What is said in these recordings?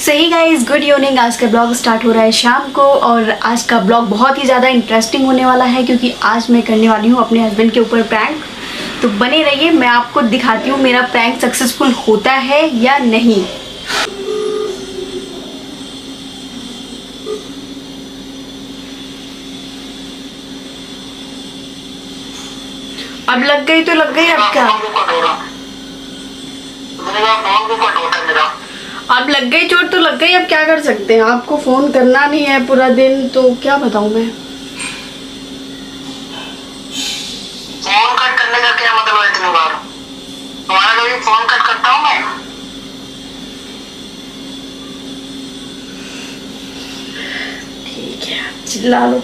सही guys, good evening. आज का ब्लॉग स्टार्ट हो रहा है शाम को और आज का ब्लॉग बहुत ही ज़्यादा इंटरेस्टिंग होने वाला है क्योंकि आज मैं करने वाली हूँ अपने हस्बैंड के ऊपर प्रैंक। तो बने रहिए, मैं आपको दिखाती हूँ मेरा प्रैंक सक्सेसफुल होता है या नहीं। अब लग गई तो लग गई, अब क्या, अब लग गई चोट तो लग गई, अब क्या कर सकते हैं। आपको फोन करना नहीं है पूरा दिन तो क्या बताऊं मैं। फोन कट करने का क्या मतलब है? इतनी बार तुम्हारा कभी फोन कट करता हूँ मैं? ठीक है, चिल्ला लो।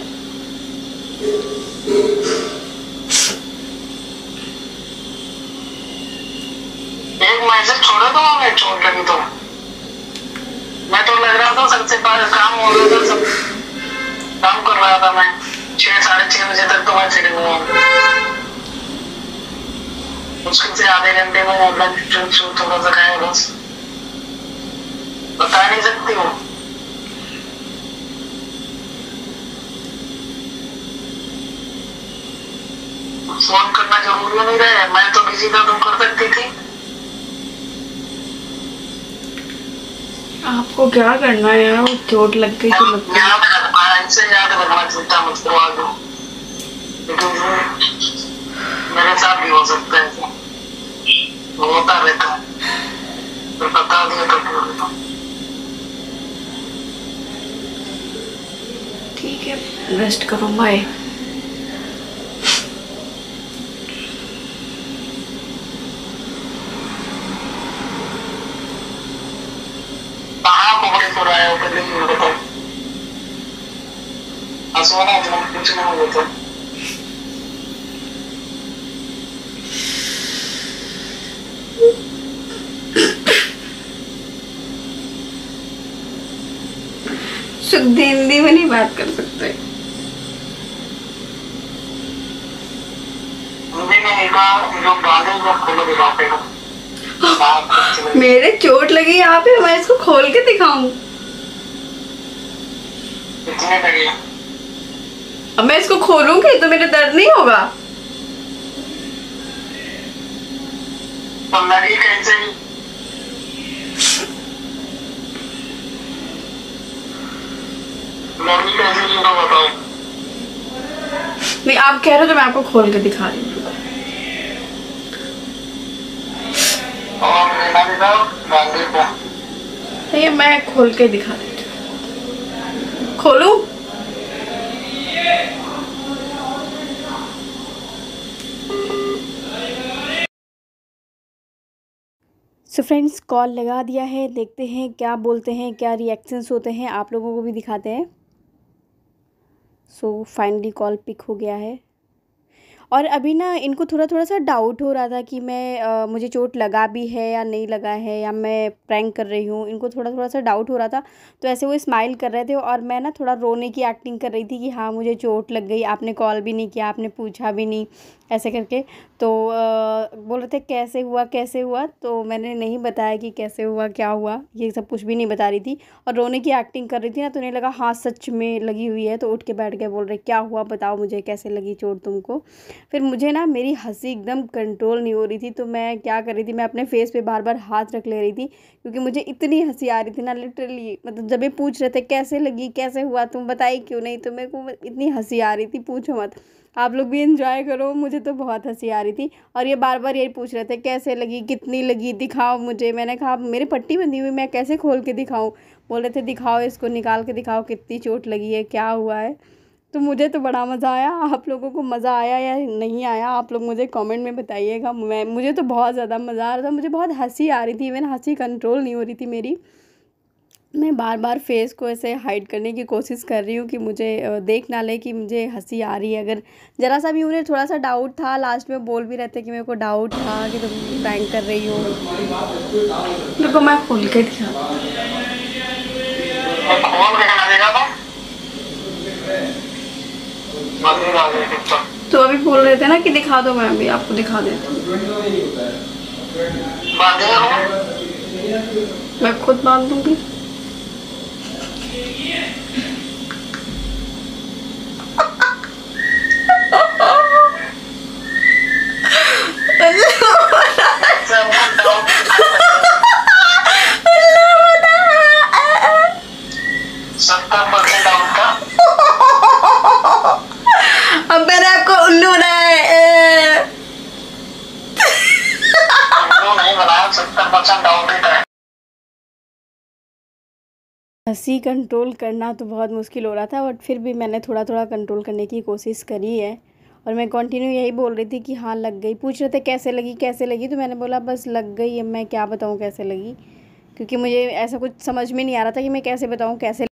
एक मैसेज छोड़ो तो मैं चोट लगी तो मैं तो लग रहा था सबसे पहले काम हो रहा था, सब काम कर रहा था मैं। 6 साढ़े 6 बजे तक तो मैं फिर मुश्किल से आधे घंटे में मतलब थोड़ा सा खाया, बस बता नहीं सकती हूँ। फोन करना जरूरी नहीं रहा है, मैं तो बिजी था, तुम कर सकती थी। आपको क्या करना है यार, चोट लग गई तो लग गई। याद रखना, चिंता मत करो आगे, मेरे साथ भी हो सकता है, होता रहता है, तो बता दिया तो ठीक है, रेस्ट करो, बाय। कुछ नहीं होता। शुद्ध हिंदी में नहीं बात कर सकते। मेरे चोट लगी यहाँ पे, मैं इसको खोल के दिखाऊं? अब मैं इसको खोलूंगी तो मेरे दर्द नहीं होगा? तो लगी कैसे? लगी कैसे तो बताओ। नहीं, आप कह रहे हो तो मैं आपको खोल के दिखा रही हूँ। नहीं, मैं खोल के दिखा देती हूँ। खोलूं? सो फ्रेंड्स, कॉल लगा दिया है, देखते हैं क्या बोलते हैं, क्या रिएक्शंस होते हैं, आप लोगों को भी दिखाते हैं। सो फाइनली कॉल पिक हो गया है और अभी ना इनको थोड़ा थोड़ा सा डाउट हो रहा था कि मैं मुझे चोट लगा भी है या नहीं लगा है या मैं प्रैंक कर रही हूँ। इनको थोड़ा थोड़ा सा डाउट हो रहा था, तो ऐसे वो स्माइल कर रहे थे और मैं ना थोड़ा रोने की एक्टिंग कर रही थी कि हाँ मुझे चोट लग गई, आपने कॉल भी नहीं किया, आपने पूछा भी नहीं, ऐसे करके। तो बोल रहे थे कैसे हुआ कैसे हुआ, तो मैंने नहीं बताया कि कैसे हुआ क्या हुआ, ये सब कुछ भी नहीं बता रही थी और रोने की एक्टिंग कर रही थी ना। तो उन्हें लगा हाँ सच में लगी हुई है, तो उठ के बैठ गए, बोल रहे क्या हुआ बताओ मुझे, कैसे लगी चोट तुमको। फिर मुझे ना मेरी हंसी एकदम कंट्रोल नहीं हो रही थी, तो मैं क्या कर रही थी, मैं अपने फेस पे बार बार हाथ रख ले रही थी क्योंकि मुझे इतनी हंसी आ रही थी ना, लिटरली। मतलब जब ये पूछ रहे थे कैसे लगी कैसे हुआ, तुम बताई क्यों नहीं, तो मेरे को इतनी हंसी आ रही थी पूछो मत। आप लोग भी एंजॉय करो, मुझे तो बहुत हंसी आ रही थी। और ये बार बार यही पूछ रहे थे कैसे लगी, कितनी लगी, दिखाओ मुझे। मैंने कहा मेरी पट्टी बंधी हुई, मैं कैसे खोल के दिखाऊं। बोल रहे थे दिखाओ, इसको निकाल के दिखाओ कितनी चोट लगी है, क्या हुआ है। तो मुझे तो बड़ा मज़ा आया। आप लोगों को मज़ा आया या नहीं आया, आप लोग मुझे कमेंट में बताइएगा। मुझे तो बहुत ज़्यादा मज़ा आ रहा था, मुझे बहुत हंसी आ रही थी, इवन हंसी कंट्रोल नहीं हो रही थी मेरी। मैं बार बार फेस को ऐसे हाइड करने की कोशिश कर रही हूँ कि मुझे देख ना ले कि मुझे हंसी आ रही है। अगर ज़रा सा भी उन्हें थोड़ा सा डाउट था, लास्ट में बोल भी रहते कि मेरे को डाउट था कि तुम प्रैंक कर रही हो। देखो मैं खोल के दिखा, तो अभी बोल रहे थे ना कि दिखा दो, मैं अभी आपको दिखा देती हूँ। मैं खुद बांध दूंगी। अब मैंने आपको उल्लू बनाया। नहीं बनाया, 70% डाउट ही था। हंसी कंट्रोल करना तो बहुत मुश्किल हो रहा था, बट फिर भी मैंने थोड़ा थोड़ा कंट्रोल करने की कोशिश करी है। और मैं कंटिन्यू यही बोल रही थी कि हाँ लग गई। पूछ रहे थे कैसे लगी, तो मैंने बोला बस लग गई। अब मैं क्या बताऊँ कैसे लगी, क्योंकि मुझे ऐसा कुछ समझ में नहीं आ रहा था कि मैं कैसे बताऊँ कैसे।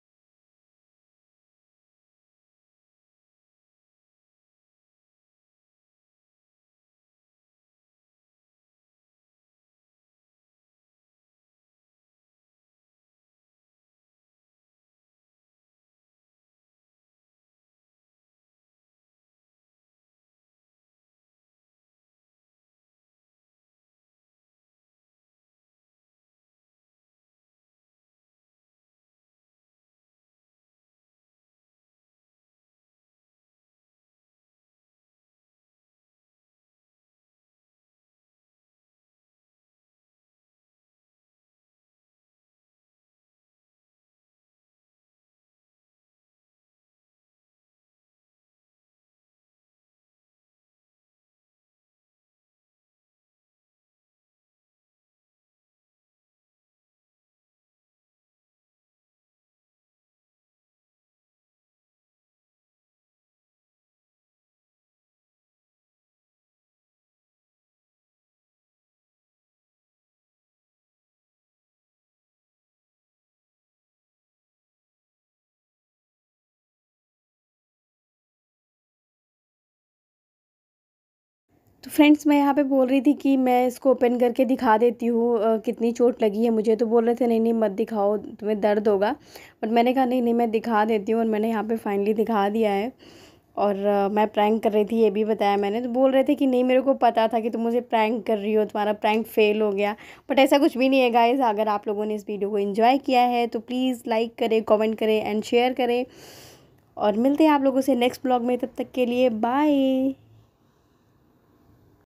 तो फ्रेंड्स मैं यहाँ पे बोल रही थी कि मैं इसको ओपन करके दिखा देती हूँ कितनी चोट लगी है मुझे। तो बोल रहे थे नहीं नहीं मत दिखाओ, तुम्हें दर्द होगा। बट मैंने कहा नहीं नहीं मैं दिखा देती हूँ, और मैंने यहाँ पे फाइनली दिखा दिया है। और मैं प्रैंक कर रही थी ये भी बताया मैंने। तो बोल रहे थे कि नहीं मेरे को पता था कि तुम मुझे प्रैंक कर रही हो, तुम्हारा प्रैंक फेल हो गया। बट ऐसा कुछ भी नहीं है गाइज़। अगर आप लोगों ने इस वीडियो को एंजॉय किया है तो प्लीज़ लाइक करें, कमेंट करें एंड शेयर करें। और मिलते हैं आप लोगों से नेक्स्ट ब्लॉग में, तब तक के लिए बाय।